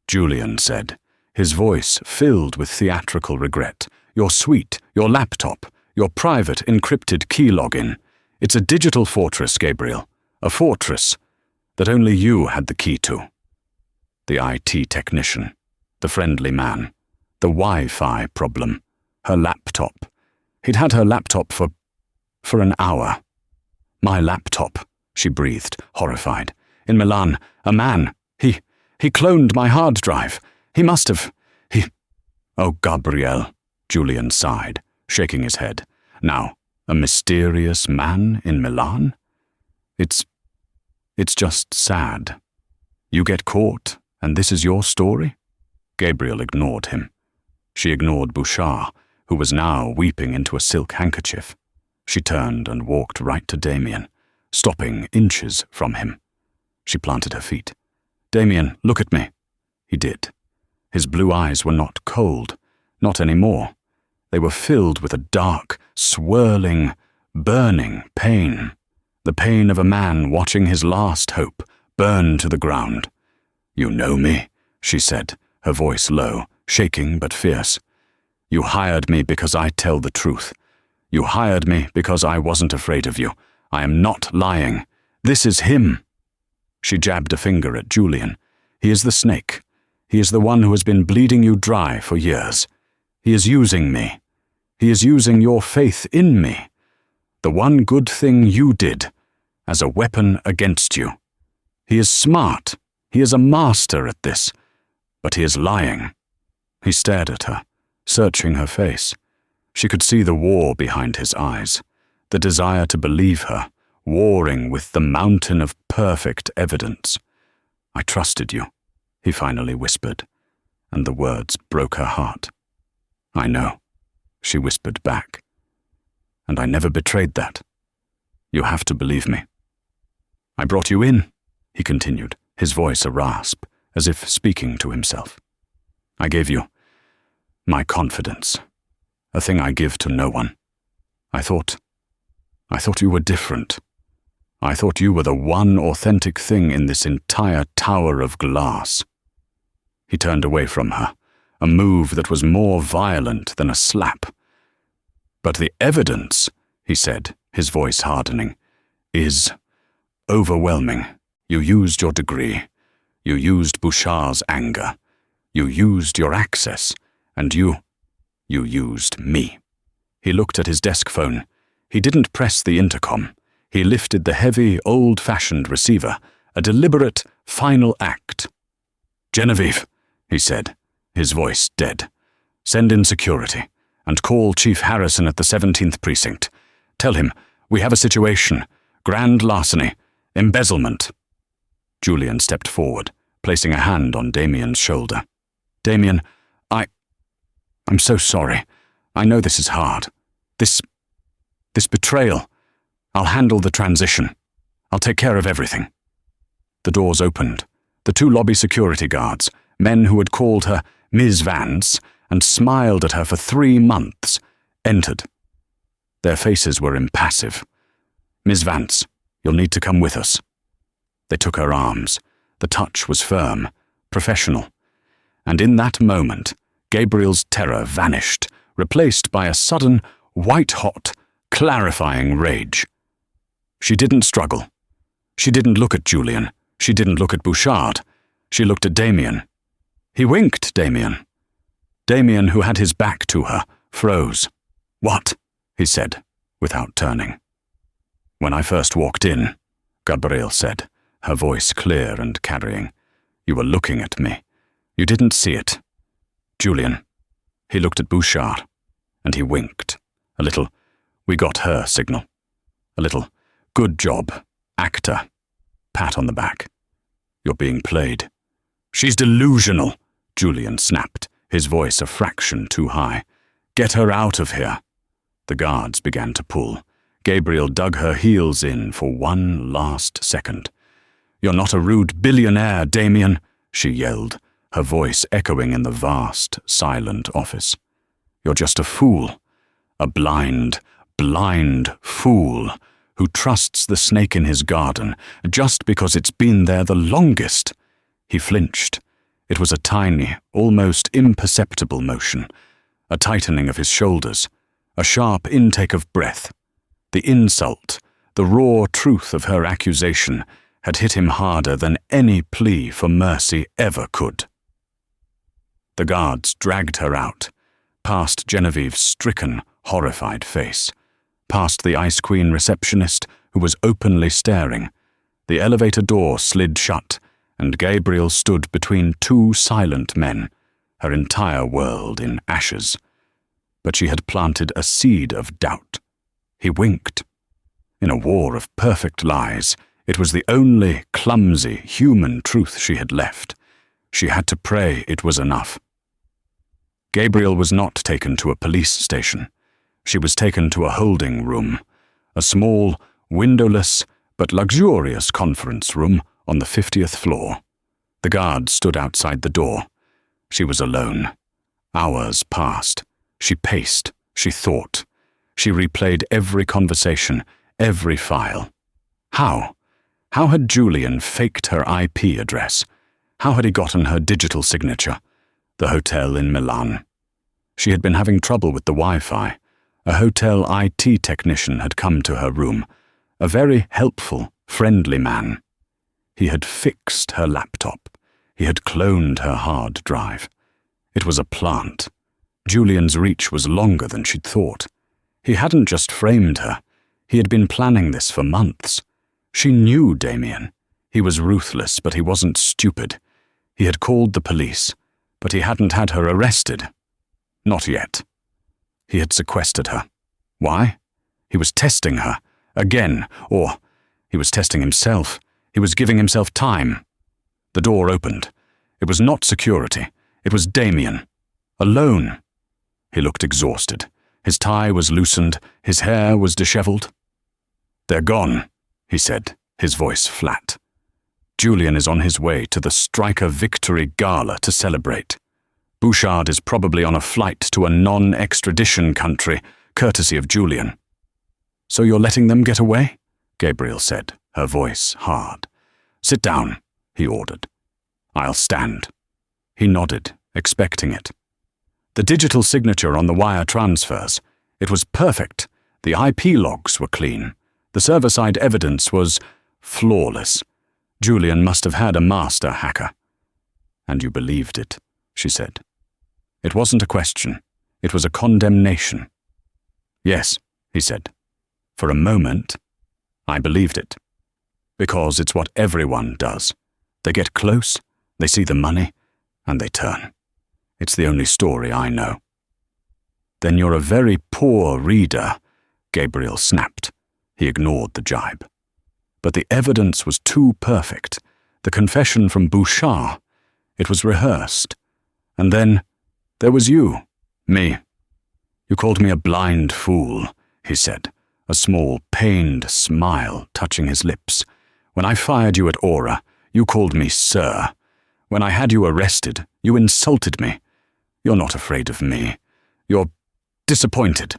Julian said, his voice filled with theatrical regret. Your suite, your laptop, your private encrypted key login. It's a digital fortress, Gabriel. A fortress that only you had the key to. The IT technician, the friendly man, the Wi-Fi problem, her laptop. He'd had her laptop for an hour. My laptop, she breathed, horrified. In Milan, a man, he cloned my hard drive. He must have, Oh, Gabrielle, Julian sighed, shaking his head. Now, a mysterious man in Milan? It's just sad. You get caught, and this is your story? Gabriel ignored him. She ignored Bouchard, who was now weeping into a silk handkerchief. She turned and walked right to Damien, stopping inches from him. She planted her feet. Damien, look at me. He did. His blue eyes were not cold, not anymore. They were filled with a dark, swirling, burning pain. The pain of a man watching his last hope burn to the ground. You know me, she said, her voice low, shaking but fierce. You hired me because I tell the truth. You hired me because I wasn't afraid of you. I am not lying. This is him. She jabbed a finger at Julian. He is the snake. He is the one who has been bleeding you dry for years. He is using me. He is using your faith in me. The one good thing you did, as a weapon against you. He is smart. He is a master at this. But he is lying. He stared at her, searching her face. She could see the war behind his eyes, the desire to believe her, warring with the mountain of perfect evidence. I trusted you, he finally whispered, and the words broke her heart. I know, she whispered back. And I never betrayed that. You have to believe me. I brought you in, he continued, his voice a rasp, as if speaking to himself. I gave you my confidence, a thing I give to no one. I thought you were different. I thought you were the one authentic thing in this entire tower of glass. He turned away from her, a move that was more violent than a slap. But the evidence, he said, his voice hardening, is overwhelming. You used your degree. You used Bouchard's anger. You used your access. And you used me. He looked at his desk phone. He didn't press the intercom. He lifted the heavy, old-fashioned receiver, a deliberate, final act. Genevieve, he said, his voice dead. Send in security, and call Chief Harrison at the 17th Precinct. Tell him, we have a situation. Grand larceny. Embezzlement. Julian stepped forward, placing a hand on Damien's shoulder. Damien, I'm so sorry. I know this is hard. This betrayal. I'll handle the transition. I'll take care of everything. The doors opened. The two lobby security guards, men who had called her Ms. Vance and smiled at her for 3 months, entered. Their faces were impassive. Ms. Vance, you'll need to come with us. They took her arms. The touch was firm, professional. And in that moment, Gabriel's terror vanished, replaced by a sudden, white-hot, clarifying rage. She didn't struggle. She didn't look at Julian. She didn't look at Bouchard. She looked at Damien. He winked Damien. Damien, who had his back to her, froze. What? He said, without turning. When I first walked in, Gabrielle said, her voice clear and carrying, you were looking at me. You didn't see it. Julian. He looked at Bouchard, and he winked. A little, we got her signal. A little, good job, actor. Pat on the back. You're being played. She's delusional, Julian snapped, his voice a fraction too high. Get her out of here. The guards began to pull. Gabriel dug her heels in for one last second. You're not a rude billionaire, Damien, she yelled, her voice echoing in the vast, silent office. You're just a fool. A blind fool who trusts the snake in his garden just because it's been there the longest. He flinched. It was a tiny, almost imperceptible motion, a tightening of his shoulders, a sharp intake of breath. The insult, the raw truth of her accusation, had hit him harder than any plea for mercy ever could. The guards dragged her out, past Genevieve's stricken, horrified face, past the Ice Queen receptionist who was openly staring. The elevator door slid shut, and Gabriel stood between two silent men, her entire world in ashes. But she had planted a seed of doubt. He winked. In a war of perfect lies, it was the only clumsy, human truth she had left. She had to pray it was enough. Gabriel was not taken to a police station. She was taken to a holding room, a small, windowless, but luxurious conference room on the 50th floor. The guard stood outside the door. She was alone. Hours passed. She paced. She thought. She replayed every conversation, every file. How? How had Julian faked her IP address? How had he gotten her digital signature? The hotel in Milan. She had been having trouble with the Wi-Fi. A hotel IT technician had come to her room. A very helpful, friendly man. He had fixed her laptop. He had cloned her hard drive. It was a plant. Julian's reach was longer than she'd thought. He hadn't just framed her. He had been planning this for months. She knew Damien. He was ruthless, but he wasn't stupid. He had called the police, but he hadn't had her arrested. Not yet. He had sequestered her. Why? He was testing her. Again. Or he was testing himself. He was giving himself time. The door opened. It was not security. It was Damien. Alone. He looked exhausted. His tie was loosened. His hair was disheveled. They're gone, he said, his voice flat. Julian is on his way to the Striker Victory Gala to celebrate. Bouchard is probably on a flight to a non-extradition country, courtesy of Julian. So you're letting them get away? Gabriel said, her voice hard. Sit down, he ordered. I'll stand. He nodded, expecting it. The digital signature on the wire transfers. It was perfect. The IP logs were clean. The server-side evidence was flawless. Julian must have had a master hacker. And you believed it, she said. It wasn't a question. It was a condemnation. Yes, he said. For a moment, I believed it. Because it's what everyone does. They get close, they see the money, and they turn. It's the only story I know. Then you're a very poor reader, Gabriel snapped. He ignored the jibe. But the evidence was too perfect. The confession from Bouchard. It was rehearsed. And then there was you, me. You called me a blind fool, he said, a small, pained smile touching his lips. When I fired you at Aura, you called me sir. When I had you arrested, you insulted me. You're not afraid of me. You're disappointed.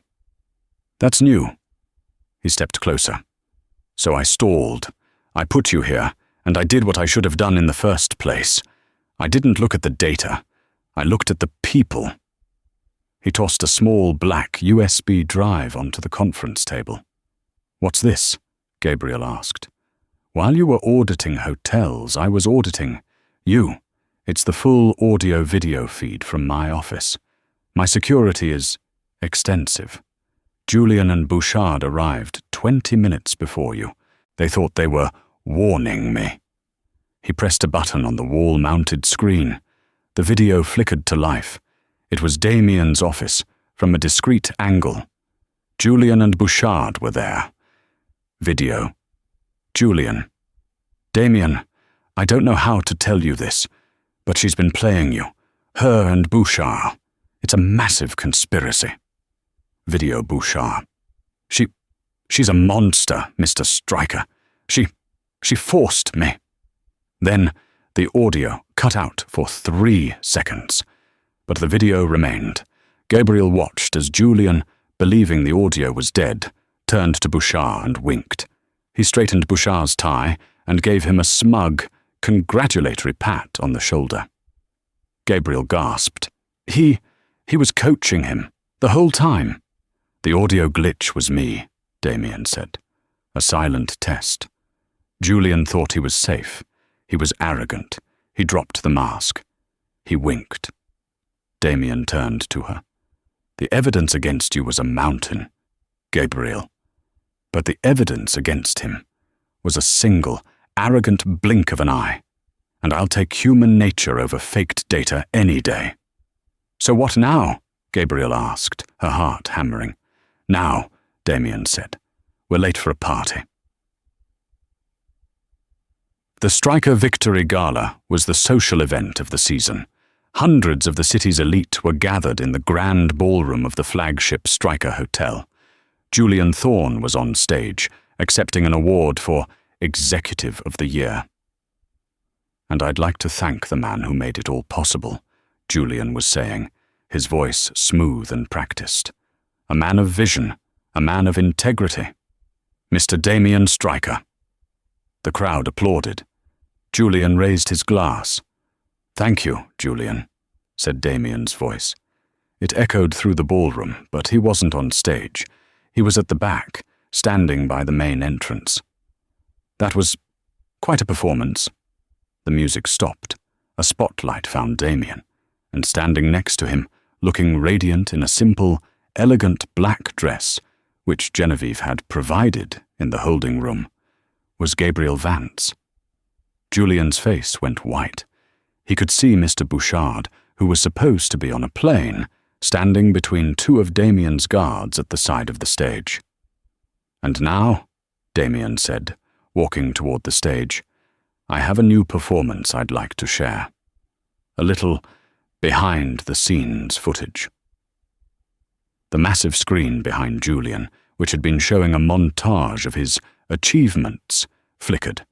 That's new. He stepped closer. So I stalled. I put you here, and I did what I should have done in the first place. I didn't look at the data. I looked at the people. He tossed a small black USB drive onto the conference table. What's this? Gabriel asked. While you were auditing hotels, I was auditing you. It's the full audio-video feed from my office. My security is extensive. Julian and Bouchard arrived 20 minutes before you. They thought they were warning me. He pressed a button on the wall-mounted screen. The video flickered to life. It was Damien's office, from a discreet angle. Julian and Bouchard were there. Video. Julian. Damien, I don't know how to tell you this, but she's been playing you. Her and Bouchard. It's a massive conspiracy. Video Bouchard. She's a monster, Mr. Stryker. She forced me. Then the audio cut out for 3 seconds. But the video remained. Gabriel watched as Julian, believing the audio was dead, turned to Bouchard and winked. He straightened Bouchard's tie and gave him a smug, congratulatory pat on the shoulder. Gabriel gasped. He was coaching him, the whole time. The audio glitch was me, Damien said. A silent test. Julian thought he was safe. He was arrogant. He dropped the mask. He winked. Damien turned to her. The evidence against you was a mountain, Gabriel. But the evidence against him was a single, arrogant blink of an eye. And I'll take human nature over faked data any day. So what now? Gabriel asked, her heart hammering. Now, Damien said. We're late for a party. The Stryker Victory Gala was the social event of the season. Hundreds of the city's elite were gathered in the grand ballroom of the flagship Stryker Hotel. Julian Thorne was on stage, accepting an award for Executive of the Year. And I'd like to thank the man who made it all possible, Julian was saying, his voice smooth and practiced. A man of vision, a man of integrity. Mr. Damien Stryker. The crowd applauded. Julian raised his glass. Thank you, Julian, said Damien's voice. It echoed through the ballroom, but he wasn't on stage. He was at the back, standing by the main entrance. That was quite a performance. The music stopped. A spotlight found Damien, and standing next to him, looking radiant in a simple, elegant black dress, which Genevieve had provided in the holding room, was Gabriel Vance. Julian's face went white. He could see Mr. Bouchard, who was supposed to be on a plane, standing between 2 of Damien's guards at the side of the stage. And now, Damien said, walking toward the stage, I have a new performance I'd like to share. A little behind-the-scenes footage. The massive screen behind Julian, which had been showing a montage of his achievements, flickered.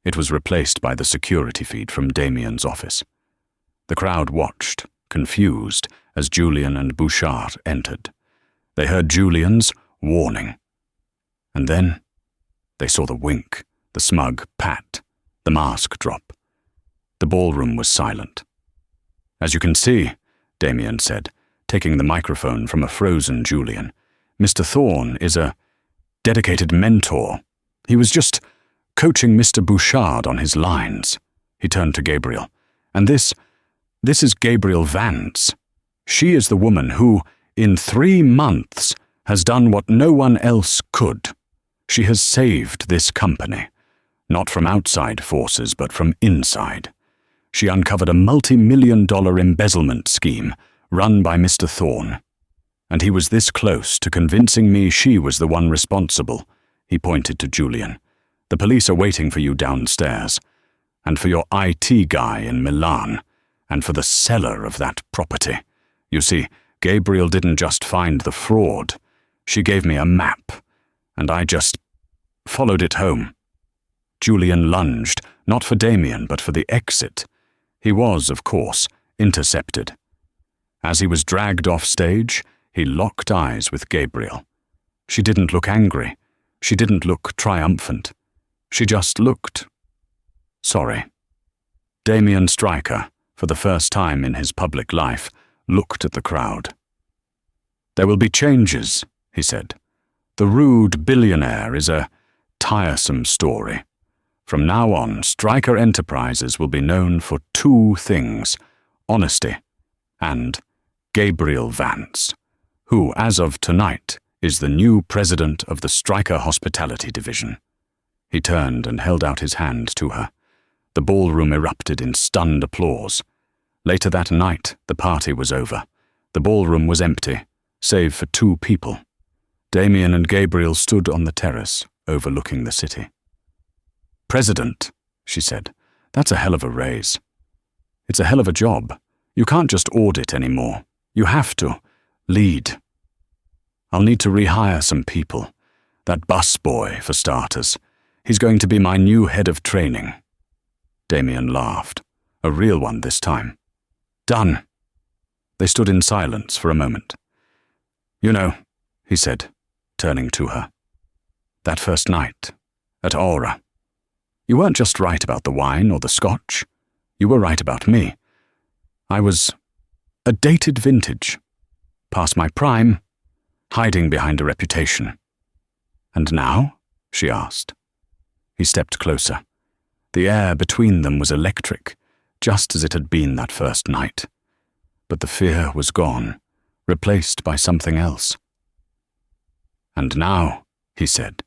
It was replaced by the security feed from Damien's office. The crowd watched, confused, as Julian and Bouchard entered. They heard Julian's warning. And then they saw the wink, the smug pat, the mask drop. The ballroom was silent. As you can see, Damien said, taking the microphone from a frozen Julian, Mr. Thorne is a dedicated mentor. He was just coaching Mr. Bouchard on his lines. He turned to Gabriel. And this is Gabriel Vance. She is the woman who, in 3 months, has done what no one else could. She has saved this company, not from outside forces, but from inside. She uncovered a multi-million-dollar embezzlement scheme run by Mr. Thorne. And he was this close to convincing me she was the one responsible. He pointed to Julian. The police are waiting for you downstairs. And for your IT guy in Milan. And for the seller of that property. You see, Gabriel didn't just find the fraud. She gave me a map. And I just followed it home. Julian lunged, not for Damien, but for the exit. He was, of course, intercepted. As he was dragged off stage, he locked eyes with Gabriel. She didn't look angry. She didn't look triumphant. She just looked sorry. Damien Stryker, for the first time in his public life, looked at the crowd. "There will be changes," he said. "The rude billionaire is a tiresome story. From now on, Stryker Enterprises will be known for two things: honesty and Gabriel Vance, who, as of tonight, is the new president of the Stryker Hospitality Division." He turned and held out his hand to her. The ballroom erupted in stunned applause. Later that night, the party was over. The ballroom was empty, save for two people. Damien and Gabriel stood on the terrace, overlooking the city. "President," she said, "that's a hell of a raise. It's a hell of a job. You can't just audit anymore. You have to lead. I'll need to rehire some people. That busboy, for starters. He's going to be my new head of training." Damien laughed, a real one this time. "Done." They stood in silence for a moment. "You know," he said, turning to her, "that first night, at Aura. You weren't just right about the wine or the scotch. You were right about me. I was a dated vintage, past my prime, hiding behind a reputation. And now?" she asked. He stepped closer. The air between them was electric, just as it had been that first night. But the fear was gone, replaced by something else. "And now," he said,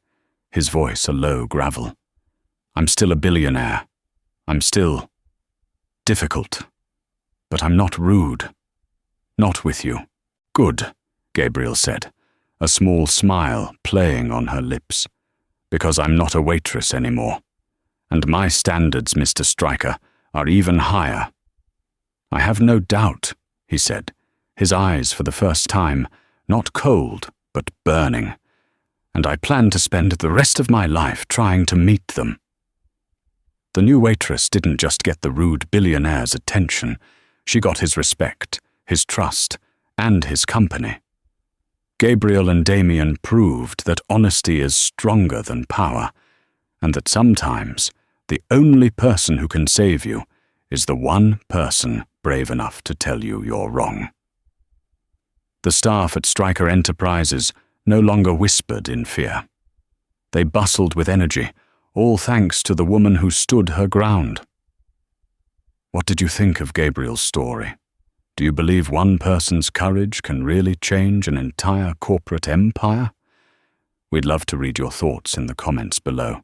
his voice a low gravel, "I'm still a billionaire. I'm still difficult. But I'm not rude. Not with you." "Good," Gabriel said, a small smile playing on her lips. "Because I'm not a waitress anymore. And my standards, Mr. Stryker, are even higher." "I have no doubt," he said, his eyes for the first time, not cold, but burning. "And I plan to spend the rest of my life trying to meet them." The new waitress didn't just get the rude billionaire's attention. She got his respect, his trust, and his company. Gabriel and Damien proved that honesty is stronger than power, and that sometimes the only person who can save you is the one person brave enough to tell you you're wrong. The staff at Stryker Enterprises no longer whispered in fear. They bustled with energy, all thanks to the woman who stood her ground. What did you think of Gabriel's story? Do you believe one person's courage can really change an entire corporate empire? We'd love to read your thoughts in the comments below.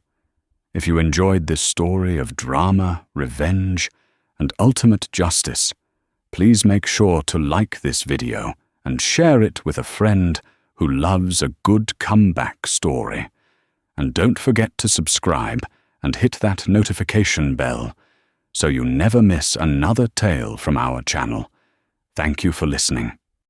If you enjoyed this story of drama, revenge, and ultimate justice, please make sure to like this video and share it with a friend who loves a good comeback story. And don't forget to subscribe and hit that notification bell so you never miss another tale from our channel. Thank you for listening.